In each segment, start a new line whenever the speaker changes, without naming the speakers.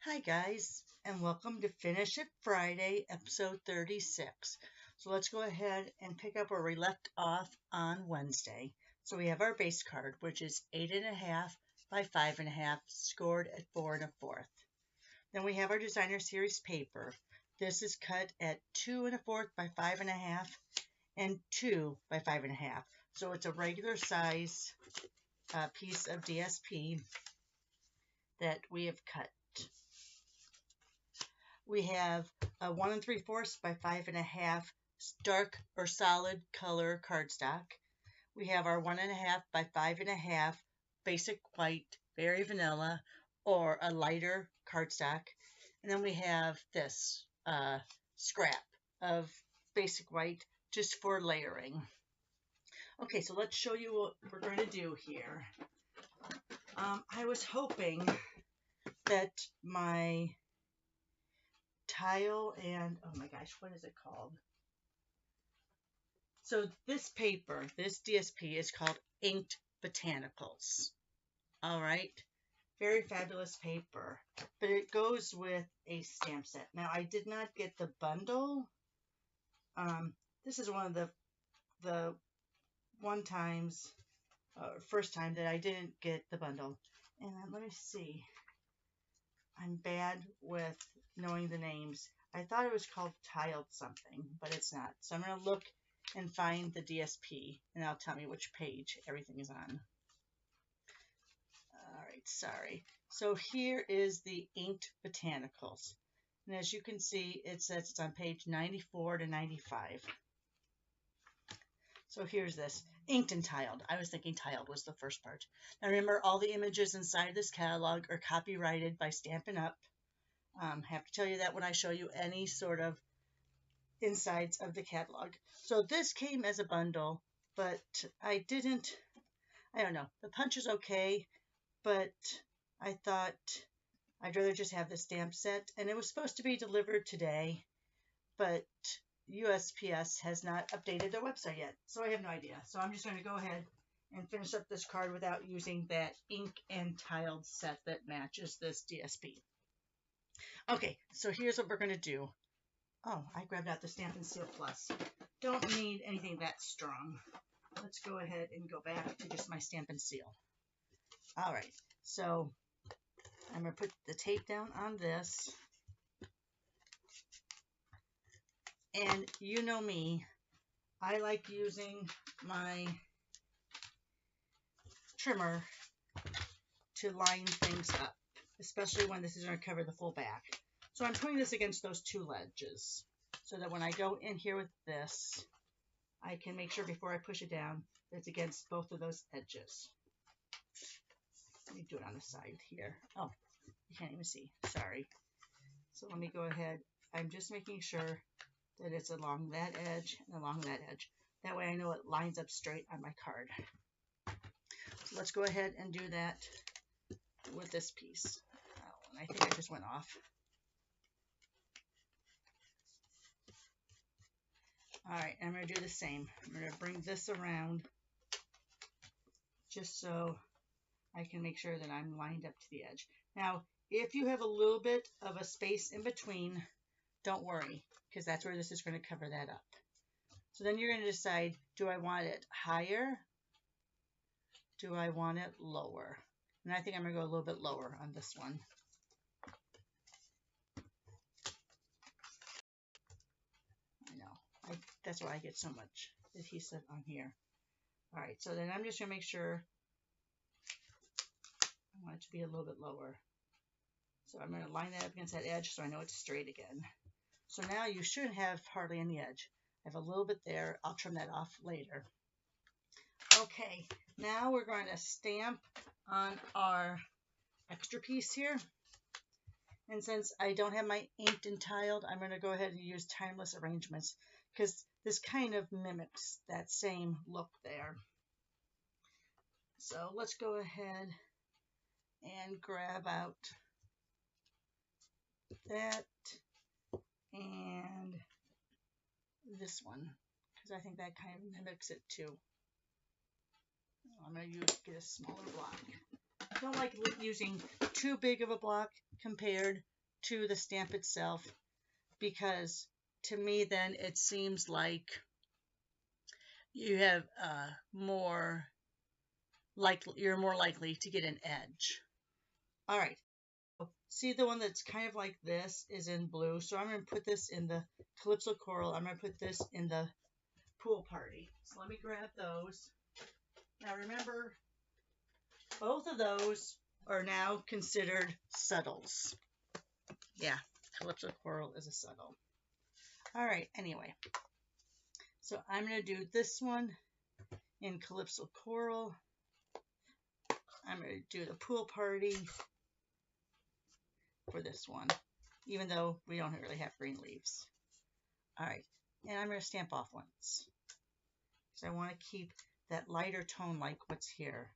Hi, guys, and welcome to Finish It Friday, episode 36. So let's go ahead and pick up where we left off on Wednesday. So we have our base card, which is 8.5 by 5.5, scored at 4 1/4. Then we have our designer series paper. This is cut at 2 1/4 by 5.5 and 2 by 5.5. So it's a regular size piece of DSP that we have cut. We have a 1 3/4 by 5.5 dark or solid color cardstock. We have our 1.5 by 5.5 basic white, very vanilla, or a lighter cardstock. And then we have this scrap of basic white just for layering. Okay, so let's show you what we're going to do here. I was hoping that my tile and, oh my gosh, what is it called? So this paper, this DSP is called Inked Botanicals. All right, very fabulous paper, but it goes with a stamp set. Now I did not get the bundle. This is one of the first time that I didn't get the bundle. And let me see. I'm bad with knowing the names. I thought it was called Tiled something, but it's not. So I'm going to look and find the DSP, and that'll tell me which page everything is on. All right, sorry. So here is the Inked Botanicals. And as you can see, it says it's on page 94 to 95. So here's this, inked and tiled. I was thinking tiled was the first part. Now remember, all the images inside this catalog are copyrighted by Stampin' Up. Have to tell you that when I show you any sort of insides of the catalog. So this came as a bundle, but I don't know. The punch is okay, but I thought I'd rather just have the stamp set. And it was supposed to be delivered today, but USPS has not updated their website yet, so I have no idea. So I'm just going to go ahead and finish up this card without using that ink and tiled set that matches this DSP. Okay, so here's what we're going to do. Oh, I grabbed out the Stampin' Seal Plus. Don't need anything that strong. Let's go ahead and go back to just my Stampin' Seal. All right, so I'm going to put the tape down on this. And you know me, I like using my trimmer to line things up, especially when this is going to cover the full back. So I'm putting this against those two ledges so that when I go in here with this, I can make sure before I push it down that it's against both of those edges. Let me do it on the side here. Oh, you can't even see. Sorry. So let me go ahead. I'm just making sure that it's along that edge and along that edge. That way I know it lines up straight on my card. So let's go ahead and do that with this piece. Oh, and I think I just went off. All right, I'm going to do the same. I'm going to bring this around just so I can make sure that I'm lined up to the edge. Now, if you have a little bit of a space in between, don't worry, because that's where this is going to cover that up. So then you're going to decide, do I want it higher? Do I want it lower? And I think I'm going to go a little bit lower on this one. I know. That's why I get so much adhesive on here. All right, so then I'm just going to make sure I want it to be a little bit lower. So I'm going to line that up against that edge so I know it's straight again. So now you shouldn't have hardly any edge. I have a little bit there. I'll trim that off later. Okay, now we're going to stamp on our extra piece here. And since I don't have my inked and tiled, I'm going to go ahead and use Timeless Arrangements because this kind of mimics that same look there. So let's go ahead and grab out that and this one because I think that kind of mimics it too. I'm going to get a smaller block. don't like using too big of a block compared to the stamp itself, because to me then it seems like you have you're more likely to get an edge. All right. See, the one that's kind of like this is in blue, so I'm going to put this in the Calypso Coral. I'm going to put this in the Pool Party. So let me grab those. Now remember, both of those are now considered subtles. Yeah, Calypso Coral is a subtle. All right, anyway. So I'm going to do this one in Calypso Coral. I'm going to do the Pool Party for this one, even though we don't really have green leaves. All right, and I'm going to stamp off once, because I want to keep that lighter tone like what's here.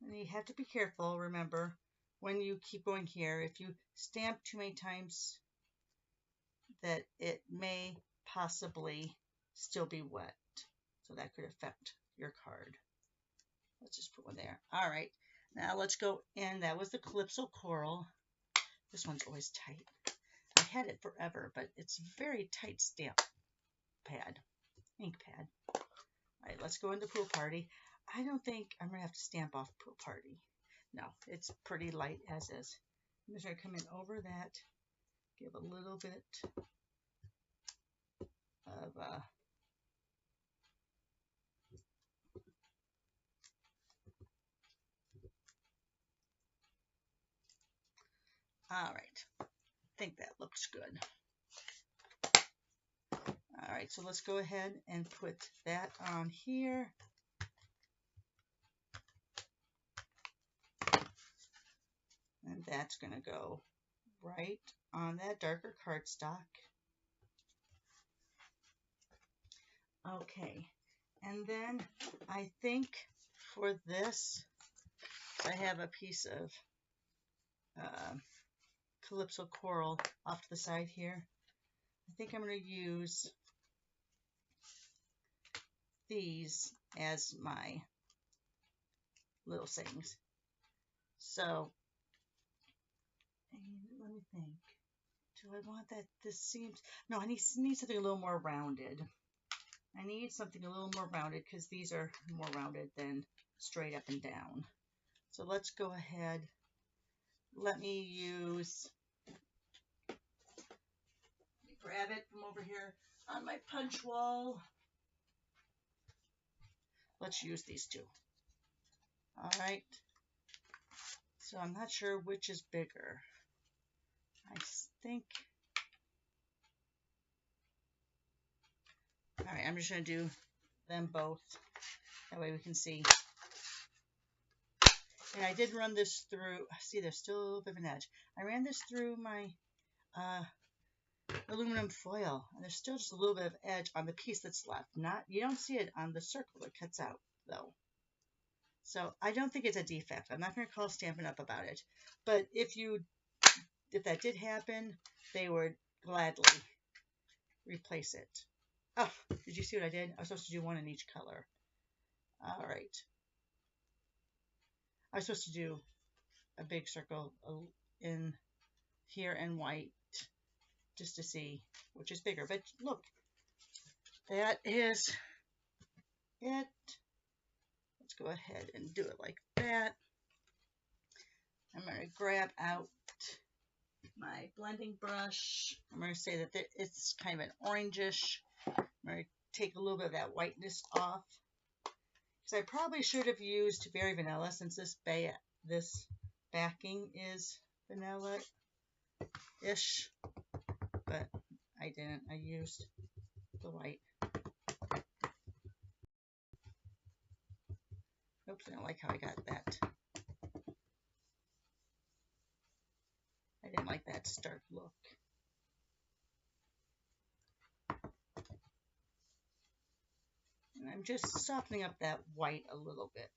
And you have to be careful, remember, when you keep going here, if you stamp too many times, that it may possibly still be wet. So that could affect your card. Let's just put one there. All right, now let's go in. That was the Calypso Coral. This one's always tight. I had it forever, but it's a very tight stamp pad, ink pad. All right, let's go into Pool Party. I don't think I'm going to have to stamp off Pool Party. No, it's pretty light as is. I'm just going to come in over that, give a little bit of all right, I think that looks good. All right, so let's go ahead and put that on here. And that's going to go right on that darker cardstock. Okay, and then I think for this, I have a piece of Calypso Coral off to the side here. I think I'm going to use these as my little things. So, let me think. Do I want that? This seems, no, I need something a little more rounded. I need something a little more rounded because these are more rounded than straight up and down. So let's go ahead. Let me grab it from over here on my punch wall. Let's use these two. All right. So I'm not sure which is bigger. I think. All right, I'm just going to do them both. That way we can see. And I did run this through. See, there's still a little bit of an edge. I ran this through my aluminum foil, and there's still just a little bit of edge on the piece that's left. You don't see it on the circle that cuts out, though. So I don't think it's a defect. I'm not going to call Stampin' Up! About it. But if that did happen, they would gladly replace it. Oh, did you see what I did? I was supposed to do one in each color. All right. I was supposed to do a big circle in here and white just to see which is bigger. But look, that is it. Let's go ahead and do it like that. I'm going to grab out my blending brush. I'm going to say that it's kind of an orangish. I'm going to take a little bit of that whiteness off. Because I probably should have used Berry Vanilla since this backing is vanilla-ish. But I didn't. I used the white. Oops, I don't like how I got that. I didn't like that stark look. And I'm just softening up that white a little bit.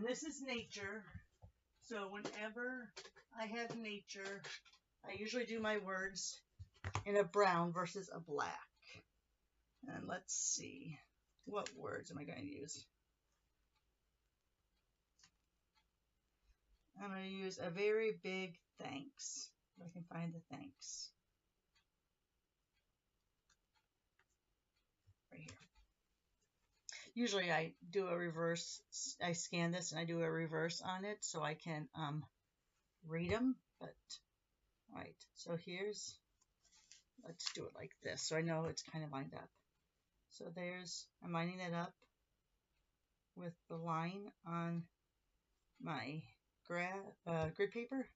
And this is nature. So whenever I have nature, I usually do my words in a brown versus a black. And let's see, what words am I going to use? I'm going to use a very big thanks. If I can find the thanks. Right here. Usually I do a reverse, I scan this and I do a reverse on it so I can read them. But, all right, so here's, let's do it like this so I know it's kind of lined up. So there's, I'm lining that up with the line on my grid paper.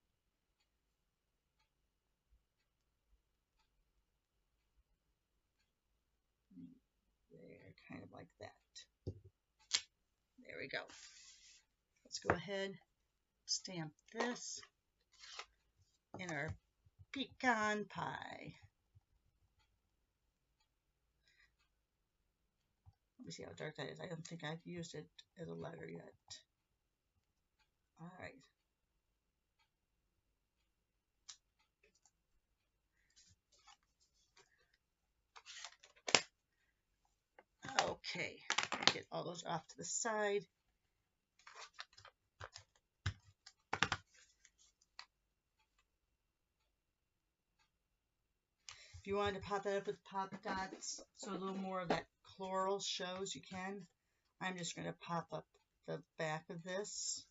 There, kind of like that. There we go. Let's go ahead, stamp this in our pecan pie. Let me see how dark that is. I don't think I've used it as a letter yet. All right. Okay, get all those off to the side. If you wanted to pop that up with pop dots so a little more of that floral shows, you can. I'm just going to pop up the back of this.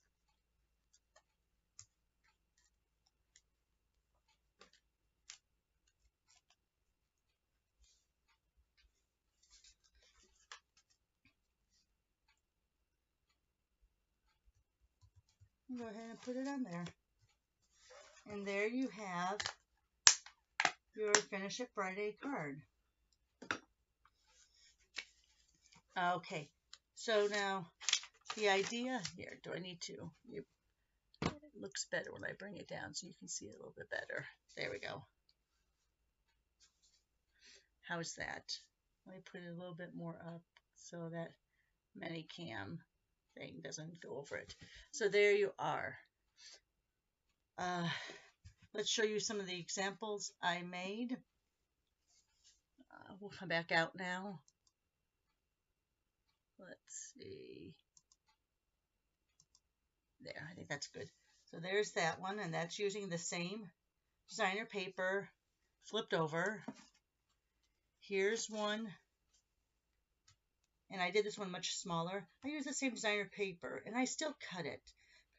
Go ahead and put it on there. And there you have your Finish It Friday card. Okay, so now the idea here, do I need to? It looks better when I bring it down so you can see it a little bit better. There we go. How's that? Let me put it a little bit more up so that Manicam thing doesn't go over it. So there you are. Let's show you some of the examples I made. We'll come back out now. Let's see. There, I think that's good. So there's that one, and that's using the same designer paper flipped over. Here's one, and I did this one much smaller. I used the same designer paper, and I still cut it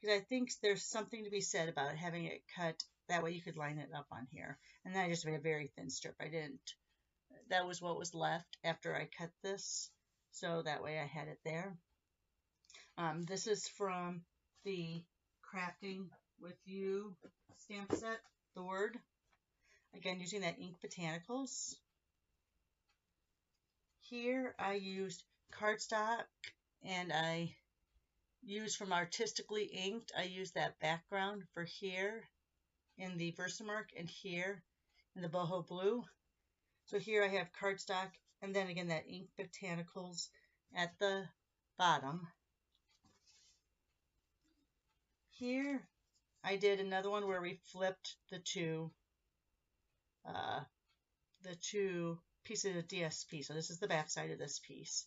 because I think there's something to be said about having it cut. That way you could line it up on here. And then I just made a very thin strip. I didn't, that was what was left after I cut this. So that way I had it there. This is from the Crafting with You stamp set, the word. Again, using that Ink Botanicals. Here I used cardstock, and I used from Artistically Inked. I used that background for here in the Versamark and here in the boho blue. So here I have cardstock, and then again that Ink Botanicals at the bottom. Here I did another one where we flipped the two pieces of DSP. So this is the back side of this piece.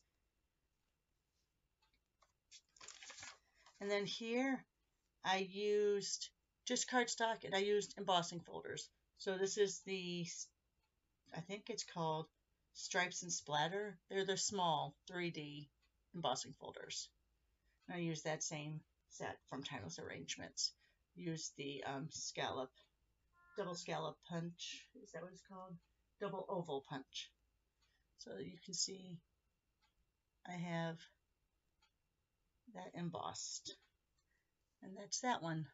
And then here I used just cardstock, and I used embossing folders. So this is the, I think it's called Stripes and Splatter. They're the small 3D embossing folders. And I used that same set from Timeless Arrangements. Used the scallop, double scallop punch. Is that what it's called? Double oval punch. So you can see I have that embossed. And that's that one.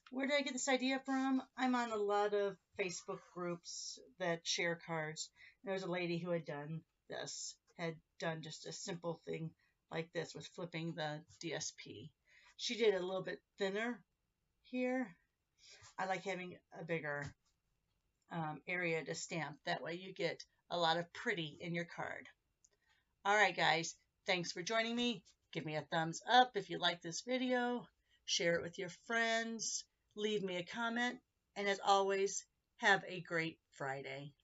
Where did I get this idea from? I'm on a lot of Facebook groups that share cards. And there was a lady who had done this, had done just a simple thing like this with flipping the DSP. She did it a little bit thinner here. I like having a bigger area to stamp. That way you get a lot of pretty in your card. All right, guys. Thanks for joining me. Give me a thumbs up if you like this video. Share it with your friends. Leave me a comment. And as always, have a great Friday.